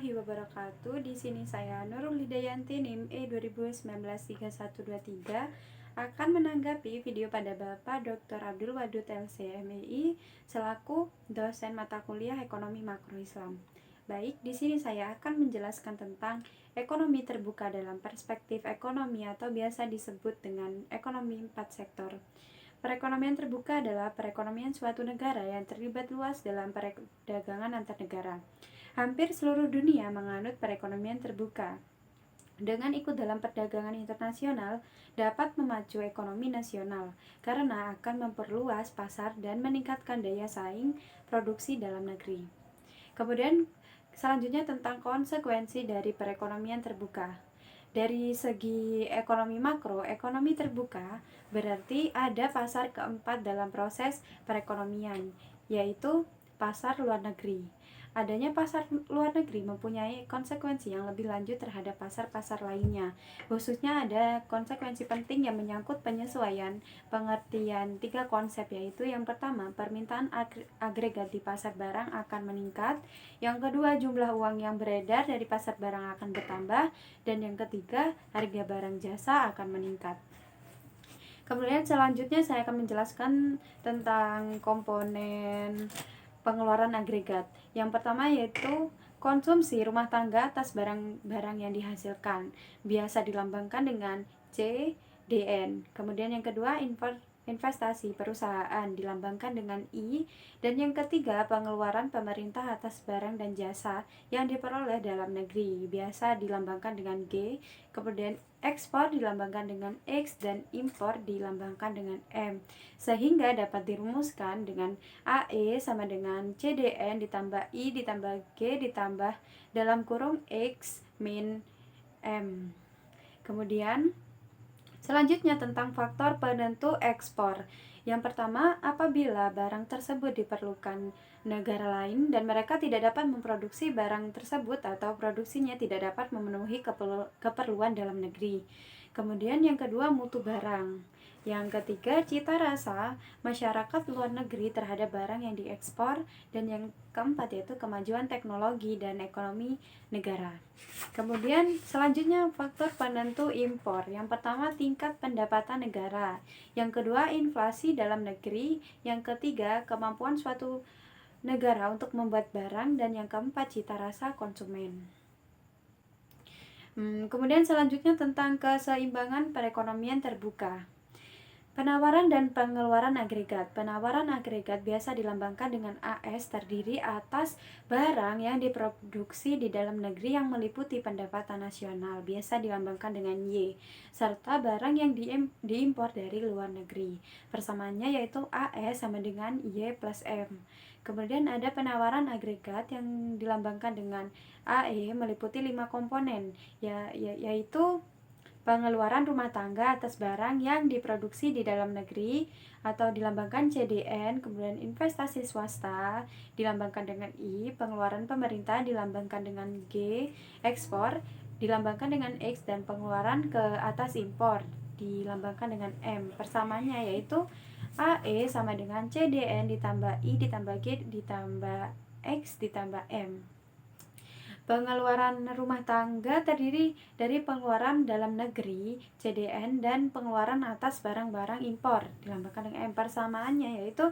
warahmatullahi wabarakatuh. Di sini saya Nurul Hidayanti NIM E20193123 akan menanggapi video pada Bapak Dr. Abdul Wadud LC.MEI selaku dosen mata kuliah Ekonomi Makro Islam. Baik, di sini saya akan menjelaskan tentang ekonomi terbuka dalam perspektif ekonomi atau biasa disebut dengan ekonomi 4 sektor. Perekonomian terbuka adalah perekonomian suatu negara yang terlibat luas dalam perdagangan antar negara. Hampir seluruh dunia menganut perekonomian terbuka. Dengan ikut dalam perdagangan internasional dapat memacu ekonomi nasional karena akan memperluas pasar dan meningkatkan daya saing produksi dalam negeri. Kemudian selanjutnya tentang konsekuensi dari perekonomian terbuka. Dari segi ekonomi makro, ekonomi terbuka berarti ada pasar keempat dalam proses perekonomian, yaitu pasar luar negeri. Adanya pasar luar negeri mempunyai konsekuensi yang lebih lanjut terhadap pasar-pasar lainnya. Khususnya ada konsekuensi penting yang menyangkut penyesuaian pengertian 3 konsep, yaitu yang pertama, permintaan agregat di pasar barang akan meningkat. Yang kedua, jumlah uang yang beredar dari pasar barang akan bertambah. Dan yang ketiga, harga barang jasa akan meningkat. Kemudian selanjutnya saya akan menjelaskan tentang komponen pengeluaran agregat. Yang pertama yaitu konsumsi rumah tangga atas barang-barang yang dihasilkan, biasa dilambangkan dengan CDN. Kemudian yang kedua, investasi perusahaan dilambangkan dengan I. Dan yang ketiga, pengeluaran pemerintah atas barang dan jasa yang diperoleh dalam negeri, biasa dilambangkan dengan G. Kemudian ekspor dilambangkan dengan X dan impor dilambangkan dengan M, sehingga dapat dirumuskan dengan AE sama dengan CDN ditambah I ditambah G ditambah dalam kurung X min M. Kemudian selanjutnya tentang faktor penentu ekspor. Yang pertama, apabila barang tersebut diperlukan negara lain dan mereka tidak dapat memproduksi barang tersebut atau produksinya tidak dapat memenuhi keperluan dalam negeri. Kemudian yang kedua, mutu barang. Yang ketiga, cita rasa masyarakat luar negeri terhadap barang yang diekspor. Dan yang keempat yaitu kemajuan teknologi dan ekonomi negara. Kemudian selanjutnya faktor penentu impor. Yang pertama, tingkat pendapatan negara. Yang kedua, inflasi dalam negeri. Yang ketiga, kemampuan suatu negara untuk membuat barang. Dan yang keempat, cita rasa konsumen. Kemudian selanjutnya tentang keseimbangan perekonomian terbuka. Penawaran dan pengeluaran agregat. Penawaran agregat biasa dilambangkan dengan AS, terdiri atas barang yang diproduksi di dalam negeri yang meliputi pendapatan nasional, biasa dilambangkan dengan Y, serta barang yang diimpor dari luar negeri. Persamaannya yaitu AS sama dengan Y plus M. Kemudian ada penawaran agregat yang dilambangkan dengan AE, meliputi 5 komponen, yaitu pengeluaran rumah tangga atas barang yang diproduksi di dalam negeri atau dilambangkan CDN. Kemudian investasi swasta dilambangkan dengan I, pengeluaran pemerintah dilambangkan dengan G, ekspor dilambangkan dengan X, dan pengeluaran ke atas impor dilambangkan dengan M. Persamaannya yaitu AE sama dengan CDN ditambah I ditambah G ditambah X ditambah M. Pengeluaran rumah tangga terdiri dari pengeluaran dalam negeri CDN dan pengeluaran atas barang-barang impor dilambangkan dengan M. Persamaannya yaitu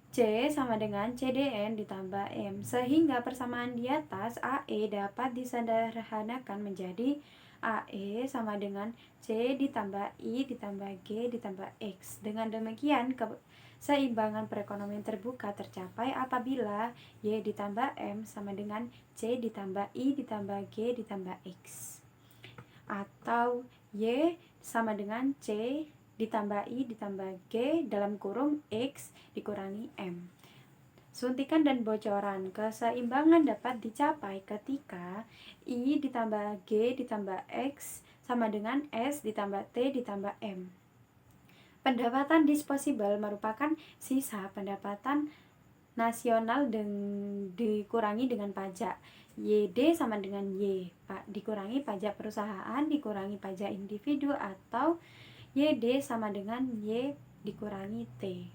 C sama dengan CDN ditambah M, sehingga persamaan di atas AE dapat disederhanakan menjadi AE sama dengan C ditambah I ditambah G ditambah X. Dengan demikian keseimbangan perekonomian terbuka tercapai apabila Y ditambah M sama dengan C ditambah I ditambah G ditambah X, atau Y sama dengan C ditambah I ditambah G dalam kurung X dikurangi M. Suntikan dan bocoran. Keseimbangan dapat dicapai ketika I ditambah G ditambah X sama dengan S ditambah T ditambah M. Pendapatan disposable merupakan sisa pendapatan nasional dan dikurangi dengan pajak. YD sama dengan Y, dikurangi pajak perusahaan dikurangi pajak individu, atau YD sama dengan Y dikurangi T.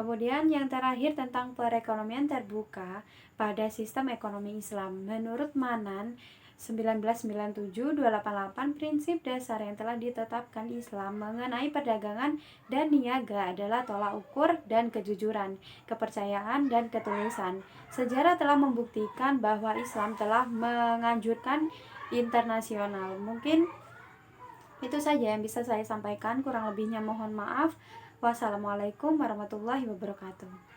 Kemudian yang terakhir tentang perekonomian terbuka pada sistem ekonomi Islam. Menurut Manan 1997-288, prinsip dasar yang telah ditetapkan Islam mengenai perdagangan dan niaga adalah tolak ukur dan kejujuran, kepercayaan dan ketulusan. Sejarah telah membuktikan bahwa Islam telah menganjurkan internasional. Mungkin itu saja yang bisa saya sampaikan, kurang lebihnya mohon maaf. Wassalamualaikum warahmatullahi wabarakatuh.